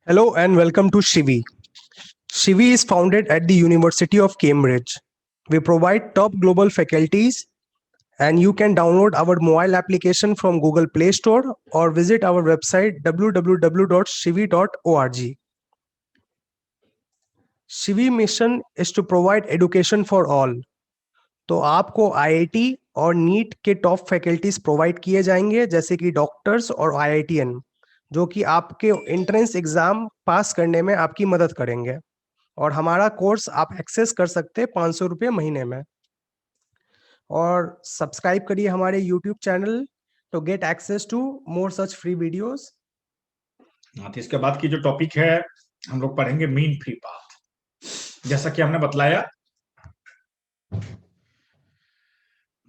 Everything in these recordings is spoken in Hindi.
Hello and welcome to Shivi. Shivi is founded at the University of Cambridge. We provide top global faculties, and you can download our mobile application from Google Play Store or visit our website www.shivi.org. Shivi mission is to provide education for all. तो आपको आईआईटी और नीट के टॉप फैकल्टीज प्रोवाइड किए जाएंगे, जैसे कि डॉक्टर्स और आईआईटीएन, जो कि आपके एंट्रेंस एग्जाम पास करने में आपकी मदद करेंगे। और हमारा कोर्स आप एक्सेस कर सकते हैं 500 रुपये महीने में। और सब्सक्राइब करिए हमारे YouTube channel to get access to more such free videos. तो इसके बाद की जो टॉपिक है हम लोग पढ़ेंगे मीन फ्री पाथ। जैसा कि हमने बतलाया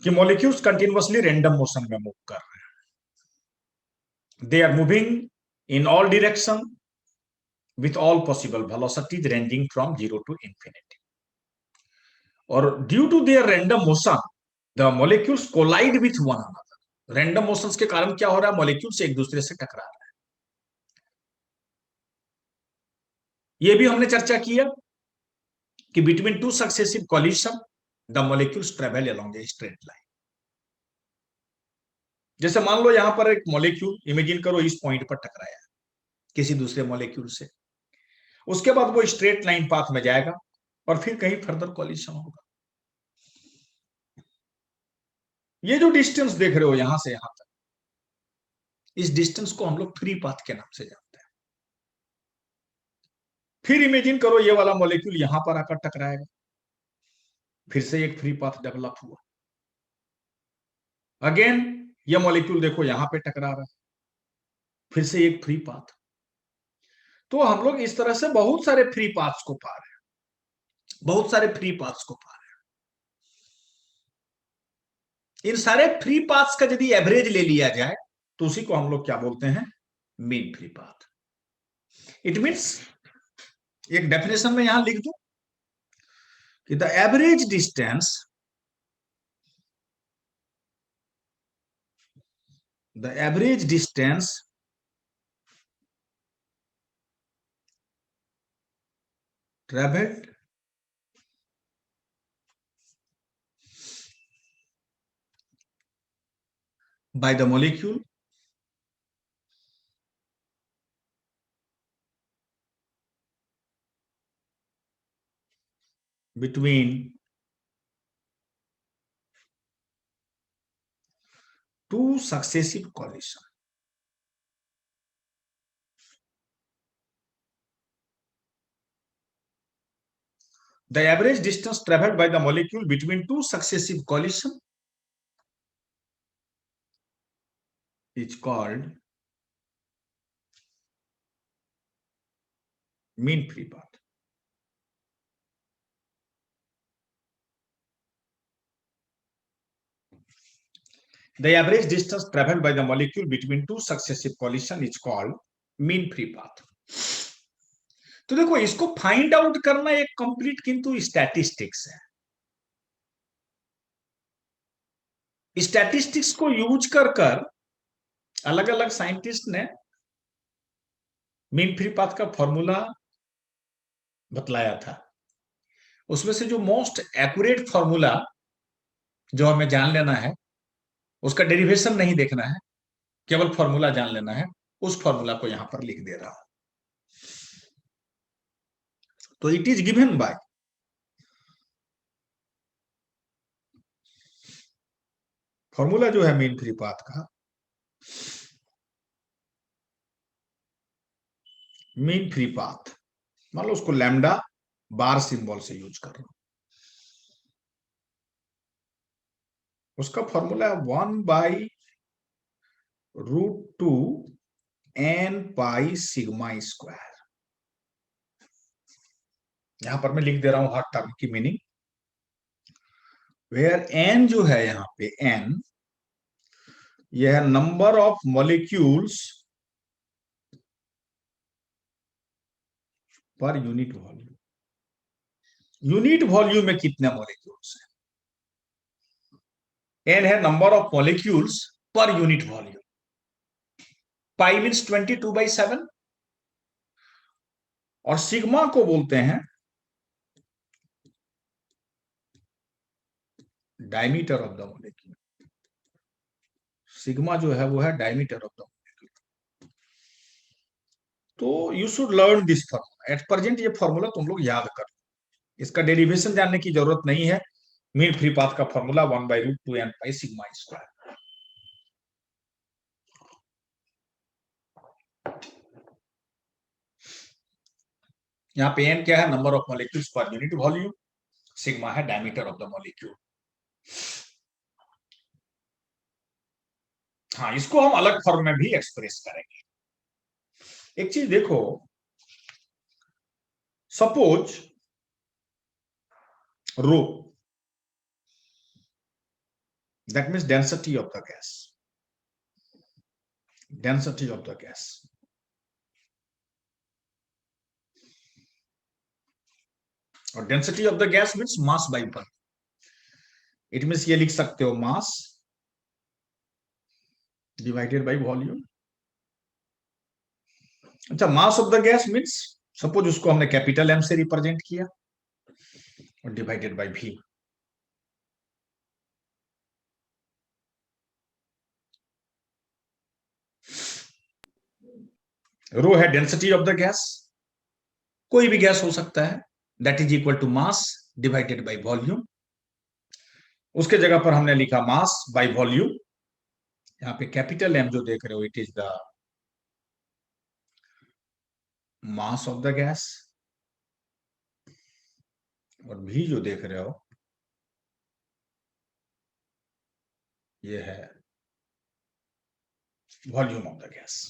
कि मॉलिक्यूल्स कंटिन्यूअसली रैंडम मोशन में मूव कर रहे हैं। They are moving in all direction with all possible velocities ranging from 0 to infinity। और due to their random motion the molecules collide with one another. Random motions के कारण क्या हो रहा है, मॉलिक्यूल्स एक दूसरे से टकरा रहे हैं। ये भी हमने चर्चा किया कि between two successive coalition the molecules travel along a straight line. जैसे मान लो यहां पर एक मॉलिक्यूल इमेजिन करो इस पॉइंट पर टकराया किसी दूसरे मॉलिक्यूल से, उसके बाद वो स्ट्रेट लाइन पाथ में जाएगा और फिर कहीं फर्दर कॉलिशन होगा। ये जो डिस्टेंस देख रहे हो यहां से यहां तक, इस डिस्टेंस को हम लोग फ्री पाथ के नाम से जानते हैं। फिर इमेजिन करो ये वाला मॉलिक्यूल यहां पर आकर टकराएगा, फिर से एक फ्री पाथ डेवलप हुआ। अगेन ये मॉलिक्यूल देखो यहां पे टकरा रहा है, फिर से एक फ्री पाथ। तो हम लोग इस तरह से बहुत सारे फ्री पाथ्स को पा रहे हैं, बहुत सारे फ्री पाथ्स को पा रहे हैं। इन सारे फ्री पाथ्स का यदि एवरेज ले लिया जाए तो उसी को हम लोग क्या बोलते हैं, mean free path. It means एक डेफिनेशन में यहां लिख दूं कि the average distance traveled by the molecule between two successive collision. The average distance traveled by the molecule between two successive collision is called mean free path. The average distance traveled by the molecule between two successive collision is called mean free path. तो देखो इसको फाइंड आउट करना एक कंप्लीट किंतु स्टैटिस्टिक्स है। स्टैटिस्टिक्स को यूज कर अलग अलग साइंटिस्ट ने मीन फ्री पाथ का फॉर्मूला बतलाया था। उसमें से जो मोस्ट एक्यूरेट फॉर्मूला जो हमें जान लेना है, उसका डेरिवेशन नहीं देखना है, केवल फॉर्मूला जान लेना है, उस फॉर्मूला को यहां पर लिख दे रहा हूं। तो it is given by formula जो है मीन फ्री पाथ का, मीन फ्री पाथ मान लो उसको लैम्डा बार सिंबल से यूज कर रहा हूं। उसका फॉर्मूला है 1/√2 n पाई सिग्मा स्क्वायर। यहां पर मैं लिख दे रहा हूं हर टर्म की मीनिंग। वेयर n जो है यहां पे n, यह है नंबर ऑफ मॉलिक्यूल्स पर यूनिट वॉल्यूम। यूनिट वॉल्यूम में कितने मॉलिक्यूल्स हैं, n है नंबर ऑफ मॉलिक्यूल्स पर यूनिट वॉल्यूम। पाई मीन्स 22/7 और सिग्मा को बोलते हैं diameter of the molecule. Sigma जो है वो है डायमीटर ऑफ द मॉलिक्यूल। तो you should learn this formula. At present ये फॉर्मूला तुम लोग याद कर, इसका डेरिवेशन जानने की जरूरत नहीं है। मीन फ्री पाथ का formula 1/√2n pi sigma square. यहाँ पे n क्या है, नंबर ऑफ मॉलिक्यूल्स पर यूनिट वॉल्यूम, सिग्मा है डायमीटर ऑफ द मॉलिक्यूल। हाँ, इसको हम अलग फॉर्म में भी एक्सप्रेस करेंगे। एक चीज देखो, suppose rho, that means density of the gas, density of the gas। और density of the gas means mass by volume. It means ये लिख सकते हो मास डिवाइडेड बाई वॉल्यूम। अच्छा, मास of the gas means suppose उसको हमने कैपिटल एम से रिप्रेजेंट किया और डिवाइडेड बाई वी। रो है डेंसिटी ऑफ द गैस, कोई भी गैस हो सकता है, that is equal to mass divided by volume. उसके जगह पर हमने लिखा मास बाई वॉल्यूम। यहाँ पे कैपिटल एम जो देख रहे हो, it is the mass of the gas, और भी जो देख रहे हो ये है वॉल्यूम ऑफ द गैस।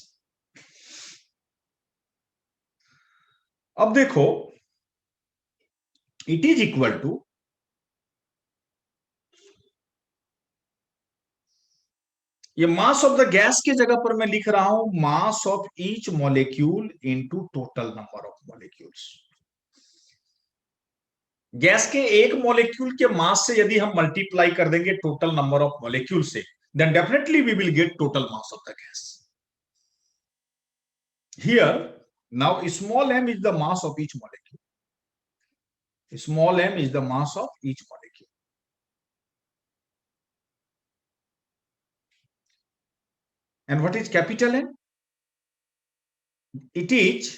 अब देखो, इट इज इक्वल टू, ये मास ऑफ द गैस के जगह पर मैं लिख रहा हूं मास of each molecule into total number of molecules. Gas के एक मॉलिक्यूल के मास से यदि हम मल्टीप्लाई कर देंगे टोटल नंबर ऑफ मॉलिक्यूल से, then definitely we will get total mass of the gas. Here now small m is the mass of each molecule, small m is the mass of each molecule, and what is capital N? It is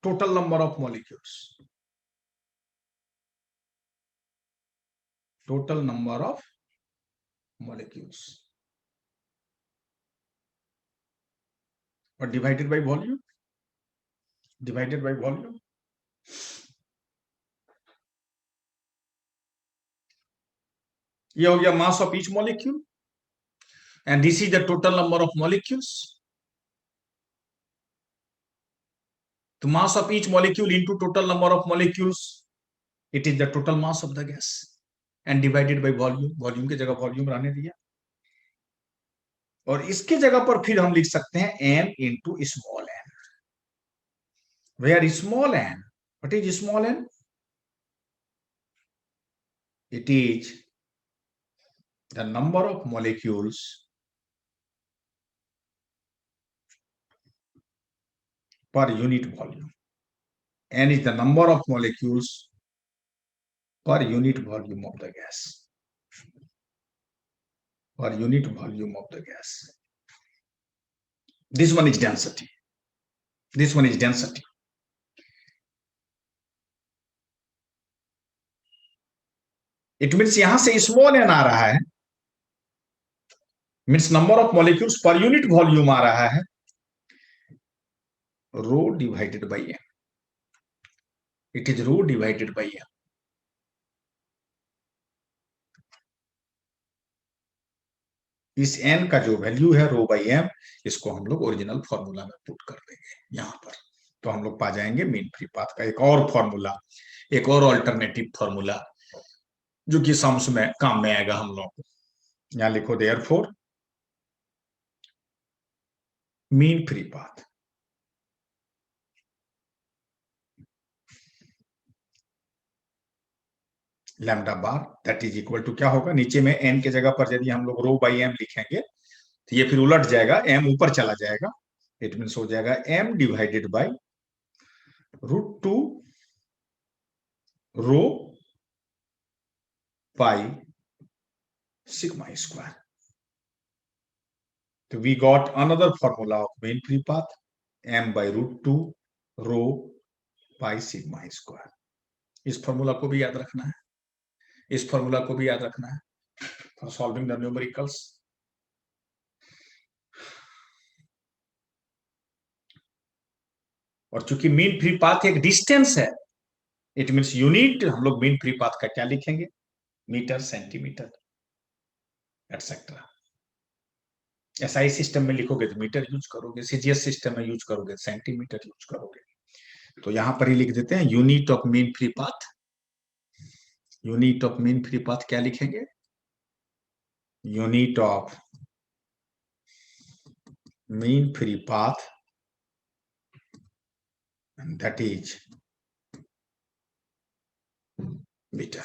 total number of molecules, total number of molecules, or divided by volume, divided by volume। ये हो गया mass of each molecule, and this is the total number of molecules। तो mass of each molecule into total number of molecules, it is the total mass of the gas, and divided by volume। volume की जगह volume रहने दिया, और इसके जगह पर फिर हम लिख सकते हैं m into small n, where small n, what is small n? It is the number of molecules per unit volume. N is the number of molecules per unit volume of the gas, per unit volume of the gas। This one is density, this one is density। It means यहां से स्मॉल n आ रहा है, मीन्स नंबर ऑफ मॉलिक्यूल्स पर यूनिट वॉल्यूम आ रहा है, rho divided by m, it is rho divided by m। इस n का जो वैल्यू है रो बाई m, इसको हम लोग ओरिजिनल फॉर्मूला में पुट कर देंगे यहां पर, तो हम लोग पा जाएंगे मीन फ्री पाथ का एक और फॉर्मूला, एक और अल्टरनेटिव फॉर्मूला, जो कि सम्स में काम में आएगा हम लोग को। यहां लिखो therefore mean free path lambda bar, that is equal to क्या होगा, नीचे में n के जगह पर यदि हम लोग रो बाई m लिखेंगे तो ये फिर उलट जाएगा, m ऊपर चला जाएगा, इट मीन्स हो जाएगा m divided by √2 rho pi sigma square. So we got another formula of mean free path, m by √2 rho pi sigma square. इस फॉर्मूला को भी याद रखना है, इस फॉर्मूला को भी याद रखना है फॉर सॉल्विंग द न्यूमेरिकल्स. और चूंकि मीन फ्री पाथ एक डिस्टेंस है, इट मीन्स यूनिट हम लोग मीन फ्री पाथ का क्या लिखेंगे, metre, centimetre etcetera. SI system में लिखोगे तो मीटर यूज करोगे, सीजीएस सिस्टम में यूज करोगे सेंटीमीटर यूज करोगे. तो यहां पर ही लिख देते हैं unit of mean free path. Unit of mean free path क्या लिखेंगे, unit of mean free path, and that is meter.